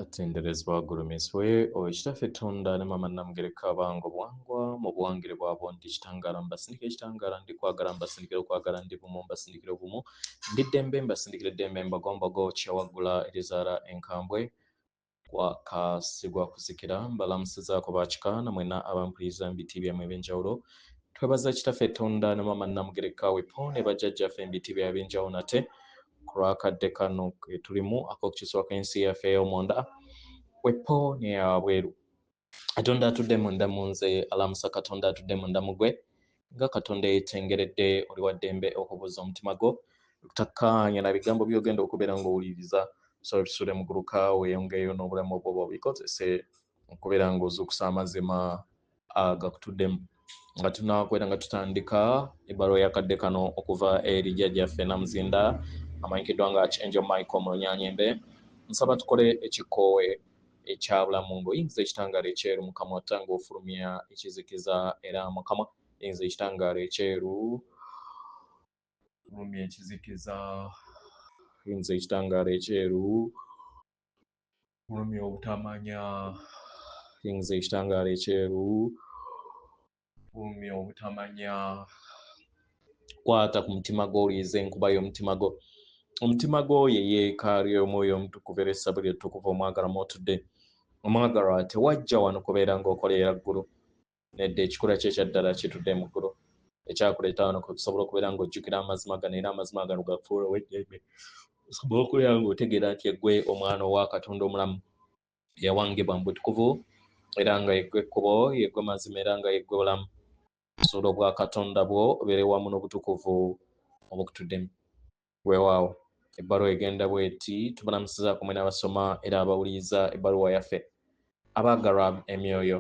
Atenderezebwa agulumiswe Owekitaffe Tonda ne Maama Namugereka abange obwangwa mu buwangire bwabwe ndi kitangaala mbasindikira ekitangaala ndi kwagala mbasindikira okwagala ndi bumu mbasindikira obumu ndi ddembe mbasindikira eddembe mbagombago kyawaggula erizaala enkambwe kwakasigwa kuzikira mbalamusizaako bakika namwena abampuliriza mu biti byammwe ebyenjawulo twebaza Kitaffe Tonda ne Maama Namugereka wepo ne bajjajjaffe mu biti byabwe ebyenjawulo nate ku lwakadde kano ke tulimu ak'okukiswa kw'ensi yaffe ey'omunda wepo ne yabweru Katonda atudde munda mu nze alamusa Katonda atudde munda mu gwe nga Katonda yeetengeredde oli wa ddembe okubuuza omutima gwo tutakkaanya na bigambo by'ogenda okubeera ng'owuliriza so ebisule mu guluka weeyongeeyo n'obulamu obwo bw'obikozese okubeera ng'ozuukusa amazima agakutuddemu nga tunaakwera nga tutandika ebbaluwa y'akadde kano okuva eri jjajjaffe Namuzinda amanyikiddwa nga Angel Michael Mulunyaanyembe nsaba tukole ekikoowe ekyabulamu ng'oyingiza ekitangaala ekyeru mu kamwa otanga ofulumya ekizikiza era mu kamwa yingiza ekitangaala ekyeru fulumya ekizikiza yingiza ekitangaala ekyeru fulumya obutamanya yingiza ekitangaala ekyeru fulumya obutamanya kwata ku mutima gwo oliyiza enkuba y'omutima gwo omutima gwo ye yeekaali y'omwoyo omutukuvu era essabo ly'ettukuvu omwagala mw'otudde omwagalwa tewajja wano kubeera ng'okolera ggulu nedda ekikula kye ekyaddala kitudde mu ggulu ekyakuleeta wano kusobola okubeera ng'ojjukira amazima gano era amazima gano gafuula ow'eddembe osobola okubeera ng'otegeera nti eggwe omwana owa Katonda omulamu yawangibwa mu butukuvu era nga yeggwe ekkubo yeggwe mazima era nga yeggwe bulamu obusuula obwa Katonda bwo obeere wamu n'obutukuvu obukutuddemu weewaawo ebbaluwa egenda bw'eti tubalamusizaako mwe n'abasoma era abawuliriza ebbaluwa yaffe abaagalwa emyoyo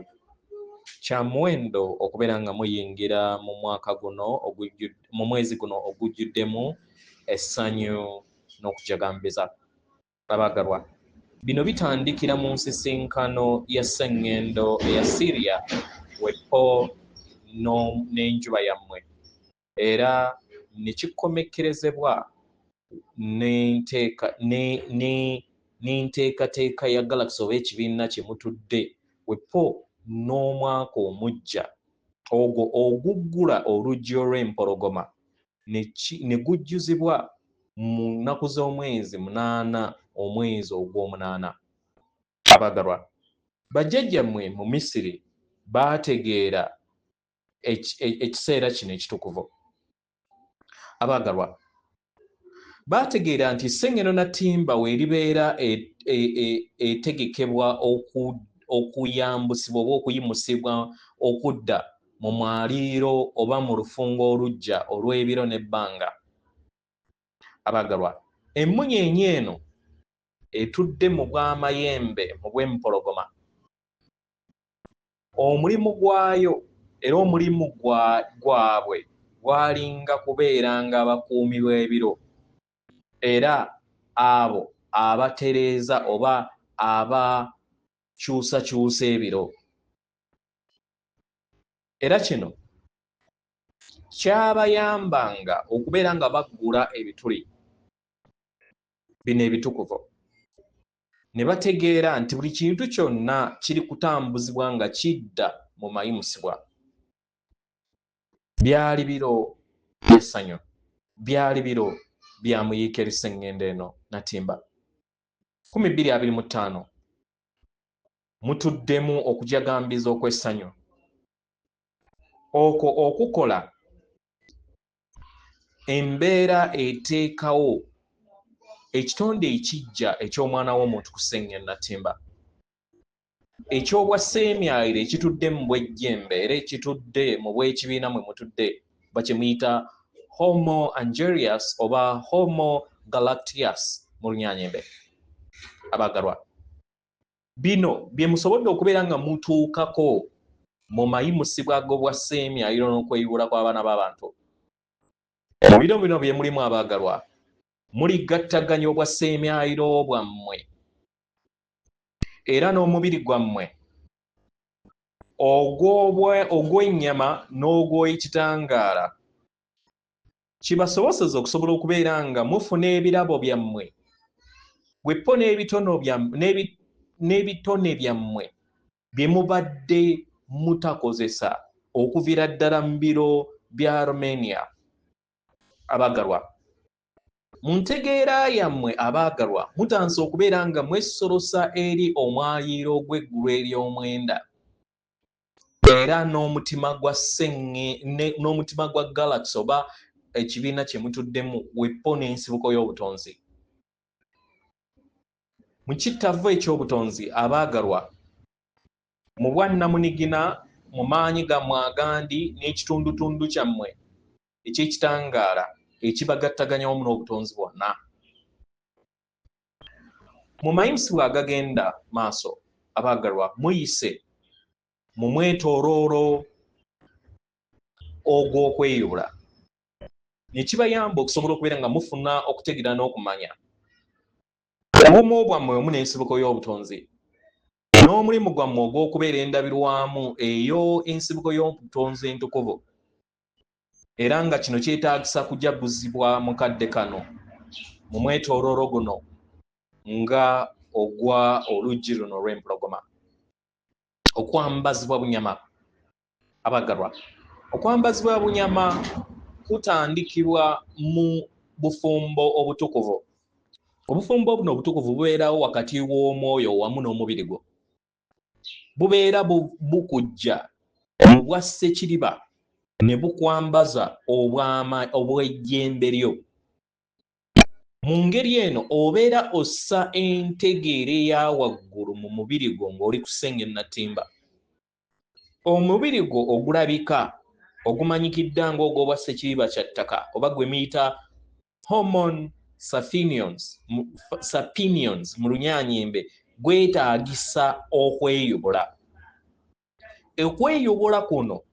kya muwendo okubeera nga muyingira mu mwaka guno mu mwezi guno ogujjuddemu essanyu n'okujagambiza abaagalwa bino bitandikira mu nsisinkano ya sseŋŋendo eya Syria wepo n'enjuba yammwe era ne kikomekkerezebwa n'enteekateeka ya galaxy oba ekibiina kye mutudde wepo n'omwaka omujja ogwo oguggula oluggi olw'empologoma ne gujjuzibwa mu nnaku z'omwezi 8 omwezi ogw'omunaana abagalwa bajjajjammwe mu Misiri baategeera ekiseera kino ekitukuvu abagalwa baategeera nti sseŋŋeno Natimba weeribeera etegekebwa okuyambusibwa oba okuyimusibwa okudda mu mwaliiro oba mu lufungo oluggya olw'ebiro n'ebbanga abagalwa emmunyeenye eno etudde mu bw'amayembe mu bw'empologoma omulimu gwayo era omulimu gwabwe gwalinga kubeera ng'abakuumi b'ebiro era abo abatereeza oba abakyusakyusa ebiro era kino kyabayambanga okubeera nga baggula ebituli bino ebitukuvu ne bategeera nti buli kintu kyonna kiri kutambuzibwa nga kidda mu mayimusibwa byali biro by'essanyu byali biro bya muyiika eri sseŋŋendo eno Natimba 2025 mutuddemu okujagambiza okw'essanyu okwo okukola embeera eteekawo ekitonde ekiggya eky'omwana w'omuntu ku sseŋŋendo Natimba eky'obwasseemyayiro ekitudde mu bwejjembe era ekitudde mu bw'ekibiina mwe mutudde bakimuyita Homo Angelius oba Homo Galacticus mu Lunyaanyembe abagalwa bino bye musobodde okubeera nga mutuukako mu mayimusibwa ag'obwasseemyayiro n'okweyiwula kw'abaana b'abantu mu biro bino bye mulimu abaagalwa muligattaganya obwasseemyayiro bwammwe era n'omubiri gwammwe ogw'ennyama n'ogw'ekitangaala kibasoboseza okusobola okubeera nga mufuna ebirabo byammwe wepo n'ebitono n'ebitone byammwe bye mubadde mutakozesa okuviira ddala mu biro bya Armenia. Abaagalwa, mu ntegeera yammwe abaagalwa, mutansa okubeera nga mwesolosa eri omwaliiro gw'eggulu ery'omwenda era n'omutima gwa galaxy oba ekibiina kye mutuddemu weppo n'ensibuko y'obutonzi. Mu kittavvu eky'obutonzi abaagalwa, mu bwannamunigina, mu maanyi gammwe agandi n'ekitundutundu kyammwe eky'ekitangaala ekibagattaganya wamu n'obutonzi bwonna. Mu mayimusibwa agagenda maaso abaagalwa, muyise mu mwetooloolo ogw'okweyubula ne kibayamba okusobola okubeera nga mufuna okutegeera n'okumanya obumu bwammwe wamu n'ensibuko y'obutonzi n'omulimu gwammwe ogw'okubeera endabirwamu eyo ensibuko y'obutonzi entukuvu, era nga kino kyetaagisa kujaguzibwa mu kadde kano mu mwetooloolo guno nga ogwa oluggi luno olw'empologoma. Okwambazibwa bunyama abaagalwa, okwambazibwa bunyama kutandikibwa mu bufumbo obutukuvu. Obufumbo buno obutukuvu bubeerawo wakati w'omwoyo wamu n'omubiri gwo. Bubeera bukujja mu bwa ssekiriba ne bukwambaza obw'ejjembe lyo. Mu ngeri eno obeera ossa entegeera eya waggulu mu mubiri gwo ng'oli ku ssenge nattimba. Omubiri gwo ogulabika ogumanyikidde ng'ogw'obwa ssekiriba kya ttaka oba gwe muyita hormone sapinions mu lunyaanyimbe gwetaagisa okweyubula. Okweyubula kuno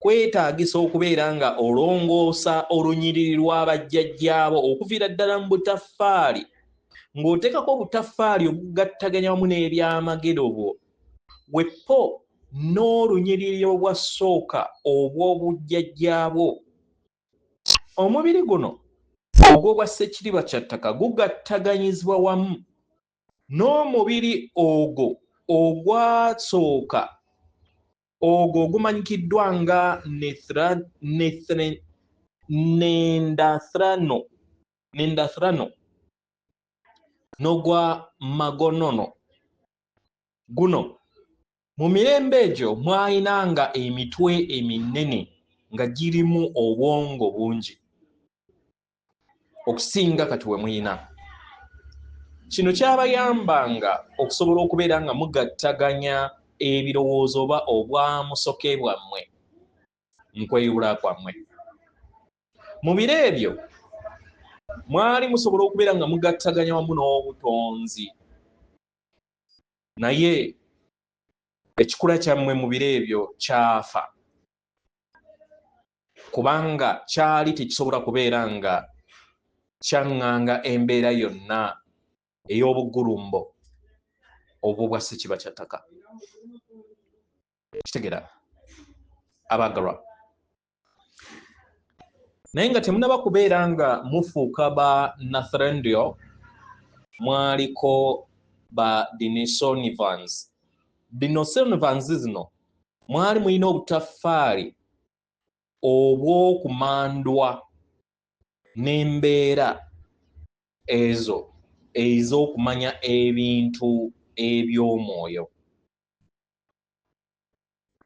kwetaagisa okubeera nga olongoosa olunyiriri lw'abajjajjaabo okuviira ddala mu butaffaali, ng'oteekako obutaffaali obugattaganya wamu n'ebyamagero bwo, weppo n'olunyiriri obwasooka obw'obujjajjaabwo. Omubiri guno ogw'obwa ssekiriba kya ttaka gugattaganyizibwa wamu n'omubiri ogwo ogwasooka ogwo gumanyikiddwa nga nendathrano n'ogwa magonono. Guno mu mirembe egyo mwayinanga emitwe eminene nga girimu obwongo bungi okusinga kati we muyina. Kino kyabayambanga okusobola okubeera nga mugattaganya ebirowoozo oba obwamusoke bwammwe mu kweyubula kwammwe. Mu biro ebyo mwali musobola okubeera nga mugattaganya wamu n'obutonzi, naye ekikula kyammwe mu biro ebyo kyafa kubanga kyali tekisobola kubeera nga kyaŋŋanga embeera yonna ey'obugulumbo obw'obwa ssekiriba kya ttaka. Kitegeera abaagalwa, naye nga temunaba kubeera nga mufuuka ba Nathaniel, mwaliko ba Denisovans. Denisovans zino mwali mulina obutaffaali obw'okumandwa n'embeera ezo ez'okumanya ebintu eby'omwoyo.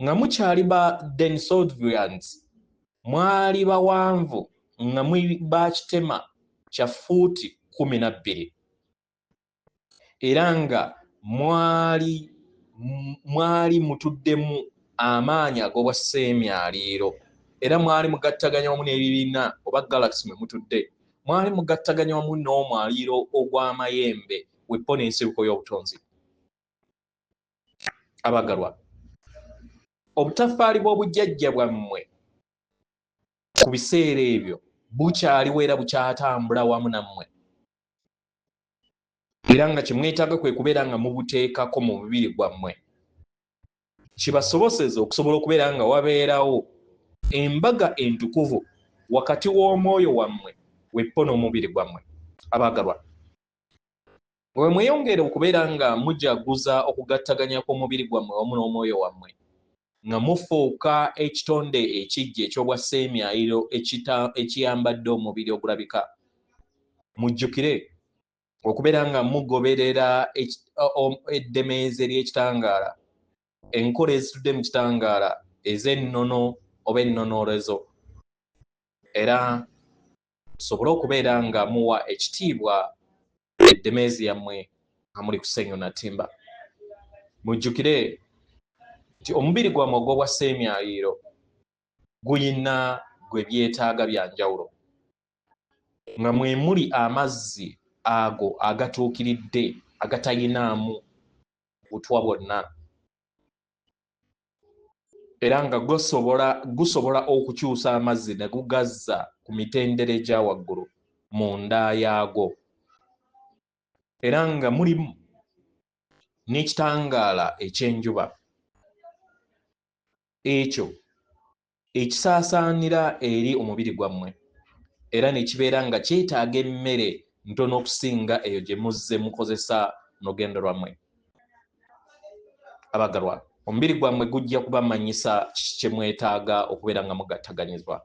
Nga mukyali ba Denisovans mwali bawanvu nga ba kitema kya fuuti 12 era nga mwali mutuddemu amaanyi ag'obwa sseemyaliiro, era mwali mugattaganya wamu n'ebibiina oba galaxy mwe mutudde, mwali mugattaganya wamu n'omwaliiro ogw'amayembe weppo n'ensibuko y'obutonzi. Abaagalwa, obutaffaali bw'obujjajja bwammwe ku biseera ebyo bukyaliwo era bukyatambula wamu nammwe, era nga kye mwetaaga kwe kubeera nga mubuteekako mu mubiri gwammwe, kibasoboseze okusobola okubeera nga wabeerawo embaga entukuvu wakati w'omwoyo wammwe weppo n'omubiri gwammwe. Abaagalwa, we mweyongere okubeera nga mujaguza okugattaganya kw'omubiri gwammwe wamu n'omwoyo wammwe nga mufuuka ekitonde ekijja eky'obwa sseemyayiro ekiyambadde omubiri ogulabika. Mujjukire okubeera nga mugoberera eddemeezi ery'ekitangaala, enkola ezitudde mu kitangaala ez'ennono oba ennonoolezo, era tusobole okubeera nga muwa ekitiibwa eddemeezi yammwe nga muli ku ssenyu na ttimba. Mujjukire nti omubiri gwammwe ogw'obwa sseemyayiro guyina gwe byetaaga bya njawulo, nga mwe muli amazzi ago agatuukiridde agatayinaamu butwa bwonna, era nga gusobola okukyusa amazzi ne gugazza ku mitendera egya waggulu mu nda yaago, era nga mulimu n'ekitangaala eky'enjuba ekyo ekisaasaanira eri omubiri gwammwe, era ne kibeera nga kyetaaga emmere ntono okusinga eyo gye muzze mukozesa mu lugendo lwammwe. Abagalwa, omubiri gwammwe gujja kubamanyisa kiki kye mwetaaga okubeera nga mugattaganyizwa.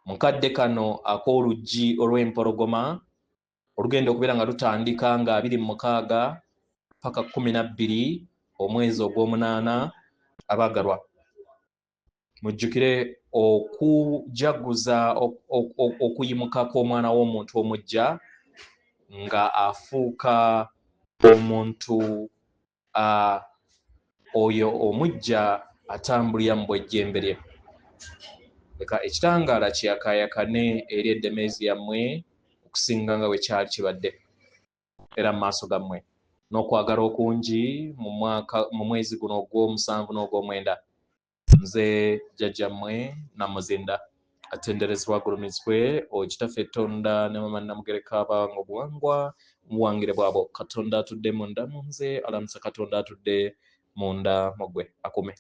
Mu kadde kano ak'oluggi olw'empologoma, olugendo okubeera nga lutandika nga 26 paka 12 omwezi ogw'omunaana. Abagalwa, mujjukire okujaguza okuyimuka kw'omwana w'omuntu omujja nga afuuka omuntu oyo omujja atambulira mu bwejjembe lye. Leka ekitangaala kiyakaayakane eri eddemeezi yammwe okusinga nga bwe kyali kibadde, era mu maaso gammwe n'okwagala okungi mu mwezi guno ogw'omusanvu n'ogw'omwenda. Nze jjajjammwe Namuzinda, atenderezebwa agulumizibwe Kitaffe Tonda ne Mama Namugereka abanga obuwangwa mu buwangire bwabwo. Katonda atudde munda mu nze, alamusa Katonda atudde munda mu ggwe. Akume.